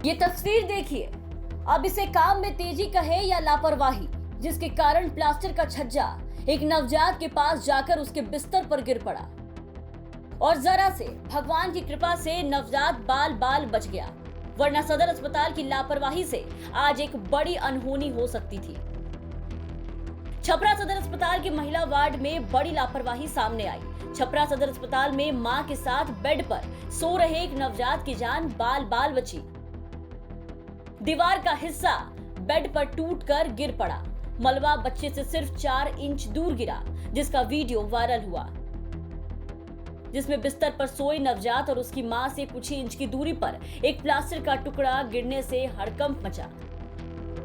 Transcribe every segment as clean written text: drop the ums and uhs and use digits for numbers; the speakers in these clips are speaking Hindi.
ये तस्वीर देखिए, अब इसे काम में तेजी कहे या लापरवाही, जिसके कारण प्लास्टर का छज्जा एक नवजात के पास जाकर उसके बिस्तर पर गिर पड़ा और जरा से भगवान की कृपा से नवजात बाल बाल बच गया, वरना सदर अस्पताल की लापरवाही से आज एक बड़ी अनहोनी हो सकती थी। छपरा सदर अस्पताल के महिला वार्ड में बड़ी लापरवाही सामने आई। छपरा सदर अस्पताल में मां के साथ बेड पर सो रहे एक नवजात की जान बाल बाल बची। दीवार का हिस्सा बेड पर टूटकर गिर पड़ा। मलबा बच्चे से सिर्फ 4 इंच दूर गिरा, जिसका वीडियो वायरल हुआ, जिसमें बिस्तर पर सोए नवजात और उसकी मां से कुछ ही इंच की दूरी पर एक प्लास्टर का टुकड़ा गिरने से हड़कंप मचा।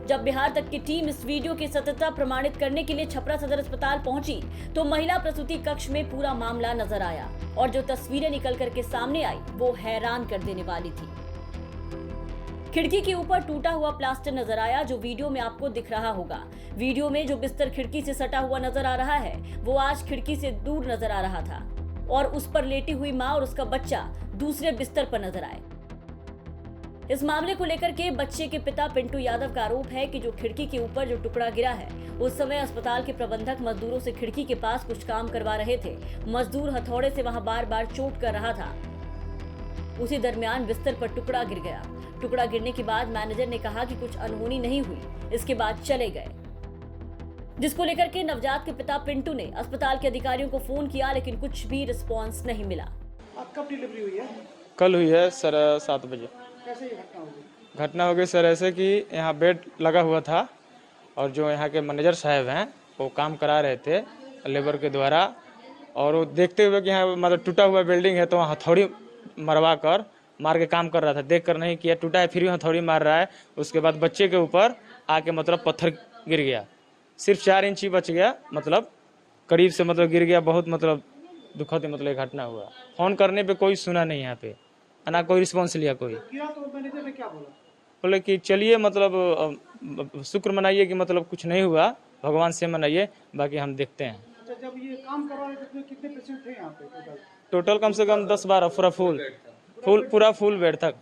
जब बिहार तक की टीम इस वीडियो की सत्यता प्रमाणित करने के लिए छपरा सदर अस्पताल पहुंची तो महिला प्रसूति कक्ष में पूरा मामला नजर आया और जो तस्वीरें निकल करके सामने आई वो हैरान कर देने वाली थी। खिड़की के ऊपर टूटा हुआ प्लास्टर नजर आया, जो वीडियो में आपको दिख रहा होगा। वीडियो में जो बिस्तर खिड़की से सटा हुआ नजर आ रहा है वो आज खिड़की से दूर नजर आ रहा था और उस पर लेटी हुई मां और उसका बच्चा दूसरे बिस्तर पर नजर आए। इस मामले को लेकर के बच्चे के पिता पिंटू यादव का आरोप है कि जो खिड़की के ऊपर जो टुकड़ा गिरा है उस समय अस्पताल के प्रबंधक मजदूरों से खिड़की के पास कुछ काम करवा रहे थे। मजदूर हथौड़े से वहां बार बार चोट कर रहा था। उसी दरमियान बिस्तर पर टुकड़ा गिर गया। टुकड़ा गिरने के बाद मैनेजर ने कहा कि कुछ अनहोनी नहीं हुई, इसके बाद चले गए, जिसको लेकर के नवजात के पिता पिंटू ने अस्पताल के अधिकारियों को फोन किया, लेकिन कुछ भी रिस्पांस नहीं मिला। आप कब डिलीवरी हुई है? कल हुई है सर 7 बजे। कैसे ये घटना होगी? घटना हो गई सर ऐसे कि यहाँ बेड लगा हुआ था और जो यहाँ के मैनेजर साहब हैं वो काम करा रहे थे लेबर के द्वारा, और वो देखते हुए कि यहाँ मतलब टूटा हुआ बिल्डिंग है तो वहाँ हथौड़ी मरवा कर मार के काम कर रहा था। देख कर नहीं किया, टूटा है फिर भी हथौड़ी मार रहा है। उसके बाद बच्चे के ऊपर आके मतलब पत्थर गिर गया, सिर्फ 4 इंच ही बच गया, मतलब करीब से मतलब गिर गया। बहुत मतलब दुखद मतलब घटना हुआ। फोन करने पे कोई सुना नहीं, यहाँ पे ना कोई रिस्पॉन्स लिया कोई। किया तो मैनेजर ने क्या बोला? बोले कि चलिए मतलब शुक्र मनाइए कि मतलब कुछ नहीं हुआ, भगवान से मनाइए, बाकी हम देखते हैं। अच्छा, जब ये काम करवा रहे थे तो कितने पेशेंट थे यहाँ पे टोटल कम से कम 10-12 पूरा फुल बेड तक,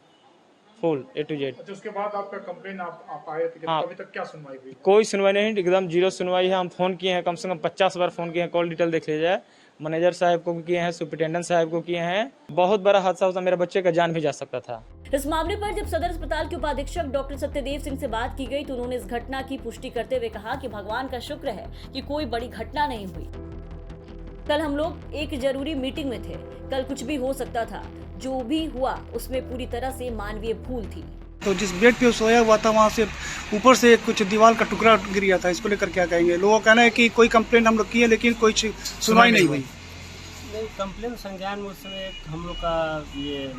फुल A to Z। अच्छा, उसके बाद आपका कंप्लेन आप आए थे, हाँ। अभी तक क्या सुनवाई हुई? कोई सुनवाई नहीं, एकदम जीरो सुनवाई है। हम फोन किए हैं, कम से कम 50 बार फोन किए हैं, कॉल डिटेल देख लीजिए। मैनेजर साहब को किए हैं, सुपरिटेंडेंट साहब को किए हैं। बहुत बड़ा हादसा होता, मेरे बच्चे का जान भी जा सकता था। इस मामले पर जब सदर अस्पताल के उपाधीक्षक डॉक्टर सत्यदेव सिंह से बात की गई तो उन्होंने इस घटना की पुष्टि करते हुए कहा कि भगवान का शुक्र है कि कोई बड़ी घटना नहीं हुई। कल हम लोग एक जरूरी मीटिंग में थे, कल कुछ भी हो सकता था। जो भी हुआ उसमें पूरी तरह से मानवीय भूल थी। तो जिस बेड पे सोया हुआ था वहाँ से ऊपर से कुछ दीवार का टुकड़ा गिर गया था, इसको लेकर क्या कहेंगे? लोगों का कहना है कि कोई कंप्लेंट हम लोग किए लेकिन कोई सुनवाई नहीं हुई। नहीं, कंप्लेन संज्ञान में उस समय हम लोग का ये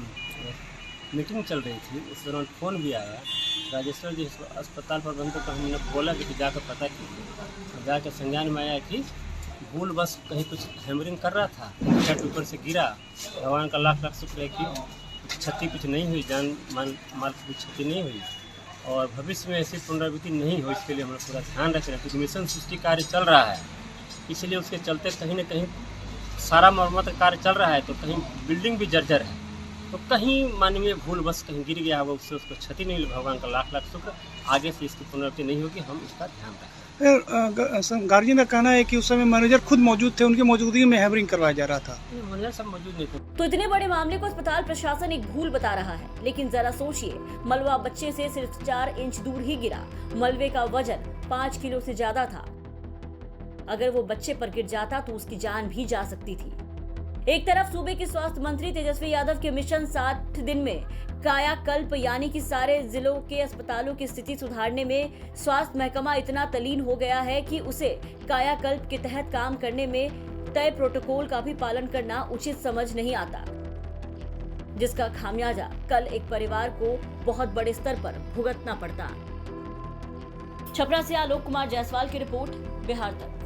मीटिंग चल रही थी, उस दौरान फ़ोन भी आया। राजेश्वर जी अस्पताल प्रबंधक को हमने बोला कि जाकर पता कीजिए। जाकर संज्ञान में आया कि भूल बस कहीं कुछ हैमरिंग कर रहा था, छत ऊपर से गिरा। भगवान का लाख लाख शुक्र है कि कुछ क्षति कुछ नहीं हुई, जान माल की कुछ क्षति नहीं हुई और भविष्य में ऐसी पुनरावृत्ति नहीं हो, इसके लिए हम लोग पूरा ध्यान रख रहे हैं क्योंकि मिशन सृष्टि कार्य चल रहा है। इसलिए उसके चलते कहीं न कहीं सारा मरम्मत कार्य चल रहा है तो कहीं बिल्डिंग भी जर्जर है, तो कहीं मानवीय भूल बस कहीं गिर गया होगा, उससे उसको क्षति नहीं हुई। भगवान का लाख लाख शुक्र, आगे से इसकी पुनरावृत्ति नहीं होगी, हम इसका ध्यान रखें। गार्जियन का कहना है कि उस समय मैनेजर खुद मौजूद थे, उनकी मौजूदगी में हैमरिंग करवाया जा रहा था। मैनेजर सब मौजूद नहीं थे। तो इतने बड़े मामले को अस्पताल प्रशासन एक भूल बता रहा है, लेकिन जरा सोचिए, मलबा बच्चे से सिर्फ 4 इंच दूर ही गिरा। मलबे का वजन 5 किलो से ज्यादा था। अगर वो बच्चे पर गिर जाता तो उसकी जान भी जा सकती थी। एक तरफ सूबे के स्वास्थ्य मंत्री तेजस्वी यादव के मिशन 60 दिन में कायाकल्प, यानी कि सारे जिलों के अस्पतालों की स्थिति सुधारने में स्वास्थ्य महकमा इतना तल्लीन हो गया है कि उसे कायाकल्प के तहत काम करने में तय प्रोटोकॉल का भी पालन करना उचित समझ नहीं आता, जिसका खामियाजा कल एक परिवार को बहुत बड़े स्तर पर भुगतना पड़ता। छपरा से आलोक कुमार जायसवाल की रिपोर्ट, बिहार तक।